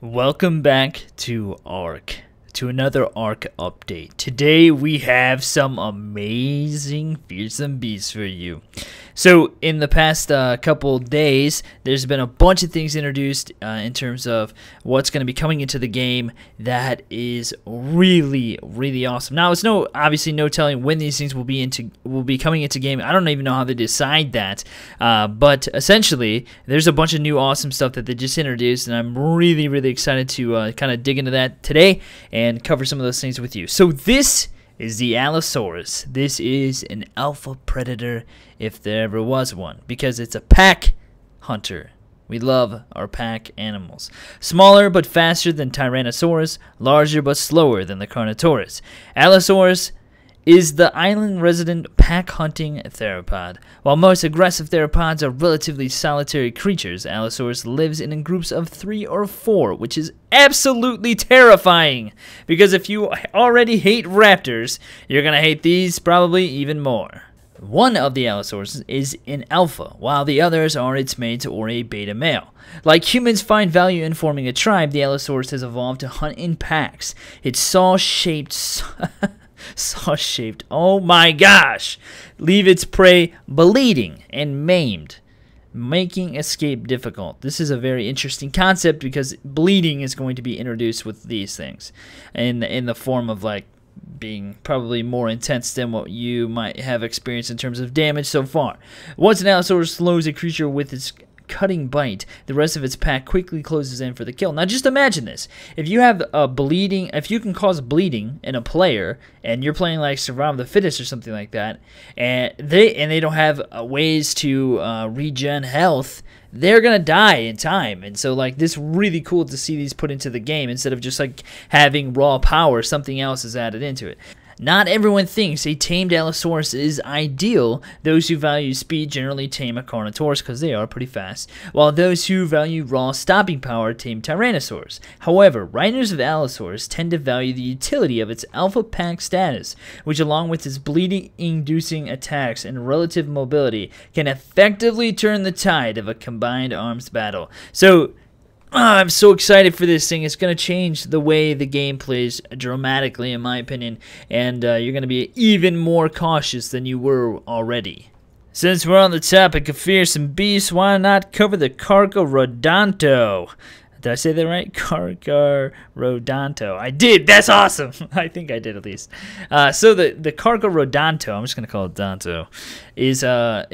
Welcome back to Ark, to another Ark update. Today we have some amazing fearsome beasts for you. So in the past couple days, there's been a bunch of things introduced in terms of what's going to be coming into the game that is really awesome. Now it's obviously no telling when these things will be coming into game. I don't even know how they decide that, but essentially there's a bunch of new awesome stuff that they just introduced, and I'm really excited to kind of dig into that today and cover some of those things with you. So this is the Allosaurus. This is an alpha predator, if there ever was one, because it's a pack hunter. We love our pack animals. Smaller but faster than Tyrannosaurus, larger but slower than the Carnotaurus. Allosaurus is the island resident pack hunting theropod. While most aggressive theropods are relatively solitary creatures, Allosaurus lives in groups of 3 or 4, which is absolutely terrifying, because if you already hate raptors, you're gonna hate these probably even more. One of the Allosaurus is an alpha, while the others are its mates or a beta male. Like humans find value in forming a tribe, the Allosaurus has evolved to hunt in packs. Its saw-shaped oh my gosh, leave its prey bleeding and maimed, making escape difficult. This is a very interesting concept because bleeding is going to be introduced with these things in the form of like being probably more intense than what you might have experienced in terms of damage so far. Once an Allosaurus slows a creature with its cutting bite, the rest of its pack quickly closes in for the kill. Now just imagine this. If you have a bleeding, if you can cause bleeding in a player and you're playing like Survival of the Fittest or something like that, and they don't have ways to regen health, they're gonna die in time. And so like this really cool to see these put into the game instead of just like having raw power, something else is added into it. Not everyone thinks a tamed Allosaurus is ideal. Those who value speed generally tame a Carnotaurus because they are pretty fast, while those who value raw stopping power tame Tyrannosaurs. However, riders of Allosaurus tend to value the utility of its alpha pack status, which along with its bleeding-inducing attacks and relative mobility can effectively turn the tide of a combined arms battle. So I'm so excited for this thing. It's going to change the way the game plays dramatically, in my opinion, and you're going to be even more cautious than you were already. Since we're on the topic of fearsome beasts, why not cover the CARCHARODONTO? Did I say that right? CARCHARODONTO. I did. That's awesome. I think I did at least. So the CARCHARODONTO, I'm just gonna call it Donto, is a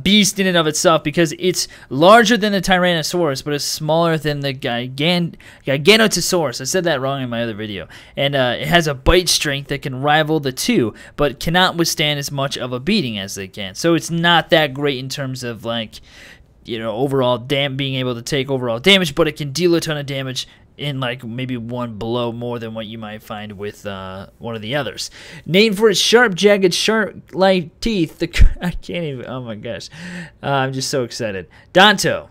beast in and of itself because it's larger than the Tyrannosaurus, but it's smaller than the Giganotosaurus. I said that wrong in my other video. And it has a bite strength that can rival the two, but cannot withstand as much of a beating as they can. So it's not that great in terms of like, you know, overall being able to take overall damage, but it can deal a ton of damage in like maybe one blow more than what you might find with one of the others. Named for its sharp, jagged, shark-like teeth, I can't even, oh my gosh. I'm just so excited. Donto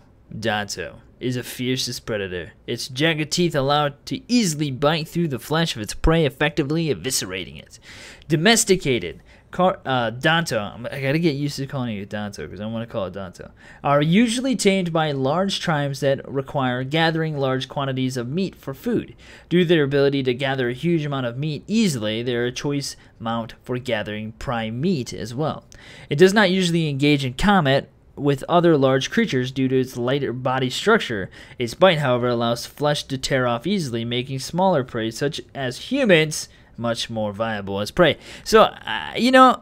is a fiercest predator. Its jagged teeth allow it to easily bite through the flesh of its prey, effectively eviscerating it. Domesticated. Donto, I gotta get used to calling it Donto because I want to call it Donto, are usually tamed by large tribes that require gathering large quantities of meat for food. Due to their ability to gather a huge amount of meat easily, they are a choice mount for gathering prime meat as well. It does not usually engage in combat with other large creatures due to its lighter body structure. Its bite, however, allows flesh to tear off easily, making smaller prey, such as humans, much more viable as prey. So, you know,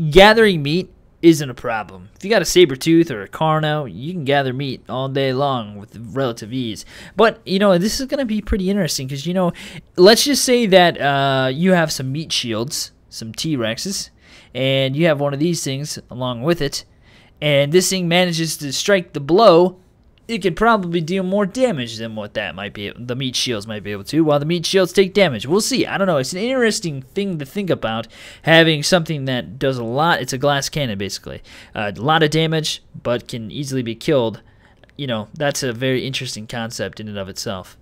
gathering meat isn't a problem. If you got a saber tooth or a carno, you can gather meat all day long with relative ease. But, you know, this is going to be pretty interesting because, you know, let's just say that you have some meat shields, some T-Rexes, and you have one of these things along with it, and this thing manages to strike the blow. It could probably deal more damage than what that might be. The meat shields might be able to, while the meat shields take damage. We'll see. I don't know. It's an interesting thing to think about, having something that does a lot. It's a glass cannon, basically. A lot of damage, but can easily be killed. You know, that's a very interesting concept in and of itself.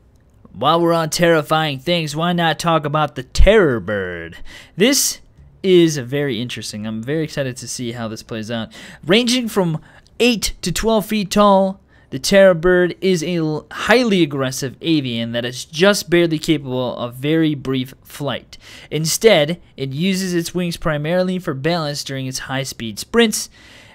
While we're on terrifying things, why not talk about the terror bird? This is very interesting. I'm very excited to see how this plays out. Ranging from 8 to 12 feet tall, The terror bird is a highly aggressive avian that is just barely capable of very brief flight. Instead, it uses its wings primarily for balance during its high-speed sprints.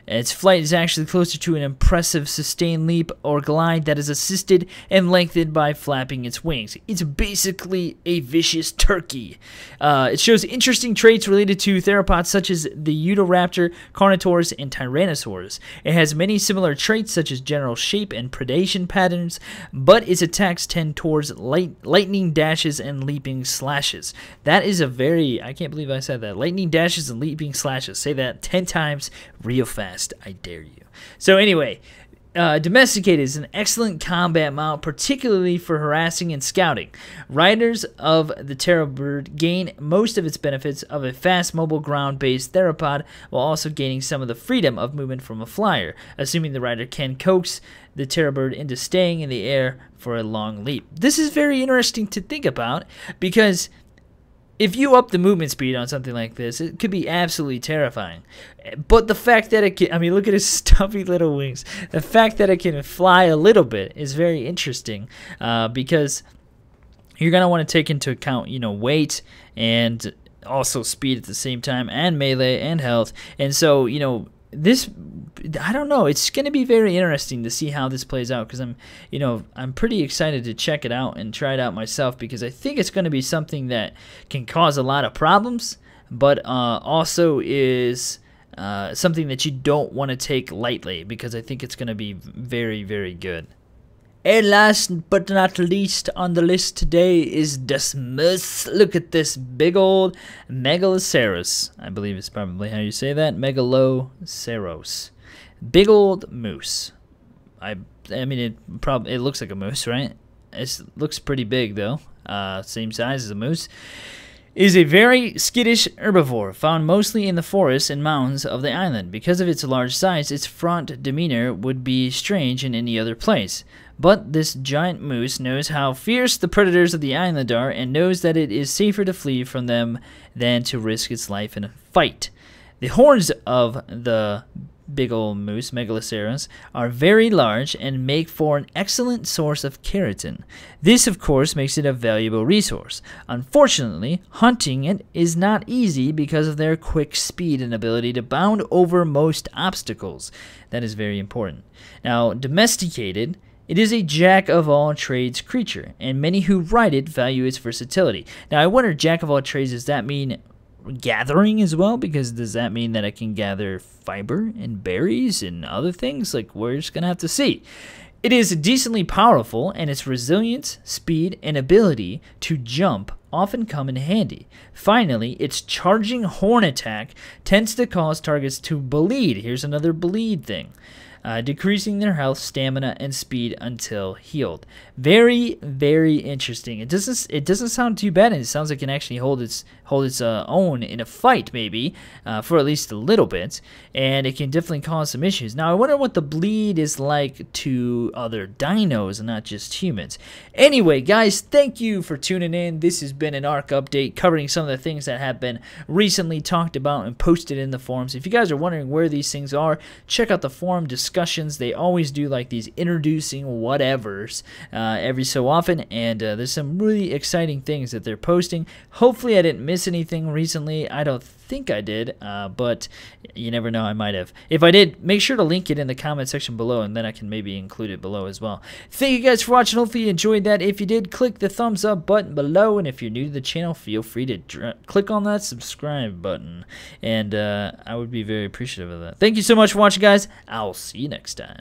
Its flight is actually closer to an impressive sustained leap or glide that is assisted and lengthened by flapping its wings. It's basically a vicious turkey. It shows interesting traits related to theropods such as the Utahraptor, Carnotaurus, and Tyrannosaurus. It has many similar traits such as general shape and predation patterns, but its attacks tend towards lightning dashes and leaping slashes. That is a very, I can't believe I said that, lightning dashes and leaping slashes. Say that 10 times real fast. I dare you. So anyway, domesticated is an excellent combat mount, particularly for harassing and scouting. Riders of the terror bird gain most of its benefits of a fast, mobile, ground-based theropod, while also gaining some of the freedom of movement from a flyer, assuming the rider can coax the terror bird into staying in the air for a long leap. This is very interesting to think about, because if you up the movement speed on something like this, it could be absolutely terrifying. But the fact that it can, I mean, look at his stuffy little wings. The fact that it can fly a little bit is very interesting, because you're going to want to take into account, you know, weight and also speed at the same time, and melee and health. And so, you know, this, I don't know, it's going to be very interesting to see how this plays out, because I'm pretty excited to check it out and try it out myself, because I think it's going to be something that can cause a lot of problems, but also is something that you don't want to take lightly, because I think it's going to be very, very good. And last but not least on the list today is Desmus. Look at this big old Megaloceros. I believe it's probably how you say that. Megaloceros. Big old moose. I mean, it looks like a moose, right? It looks pretty big though. Same size as a moose. Is a very skittish herbivore found mostly in the forests and mountains of the island. Because of its large size, its front demeanor would be strange in any other place. But this giant moose knows how fierce the predators of the island are, and knows that it is safer to flee from them than to risk its life in a fight. The horns of the big old moose, Megaloceros, are very large and make for an excellent source of keratin. This, of course, makes it a valuable resource. Unfortunately, hunting it is not easy because of their quick speed and ability to bound over most obstacles. That is very important. Now, domesticated, it is a jack-of-all-trades creature, and many who ride it value its versatility. Now, I wonder, jack-of-all-trades, does that mean gathering as well? Because does that mean that I can gather fiber and berries and other things? Like, we're just gonna have to see. It is decently powerful, and its resilience, speed, and ability to jump often come in handy. Finally, its charging horn attack tends to cause targets to bleed. Here's another bleed thing. Decreasing their health, stamina, and speed until healed. Very, very interesting. It doesn't sound too bad, and it sounds like it can actually hold its own in a fight, maybe for at least a little bit, and it can definitely cause some issues. Now, I wonder what the bleed is like to other dinos and not just humans. Anyway, guys, thank you for tuning in. This has been an Ark update covering some of the things that have been recently talked about and posted in the forums. If you guys are wondering where these things are, check out the forum discussions. They always do like these introducing whatevers every so often, and there's some really exciting things that they're posting. Hopefully I didn't miss anything recently. I don't think I did, but you never know, I might have. If I did, make sure to link it in the comment section below, and then I can maybe include it below as well. Thank you guys for watching. Hopefully you enjoyed that. If you did, click the thumbs up button below, and if you're new to the channel, feel free to click on that subscribe button, and I would be very appreciative of that. Thank you so much for watching, guys. I'll see you next time.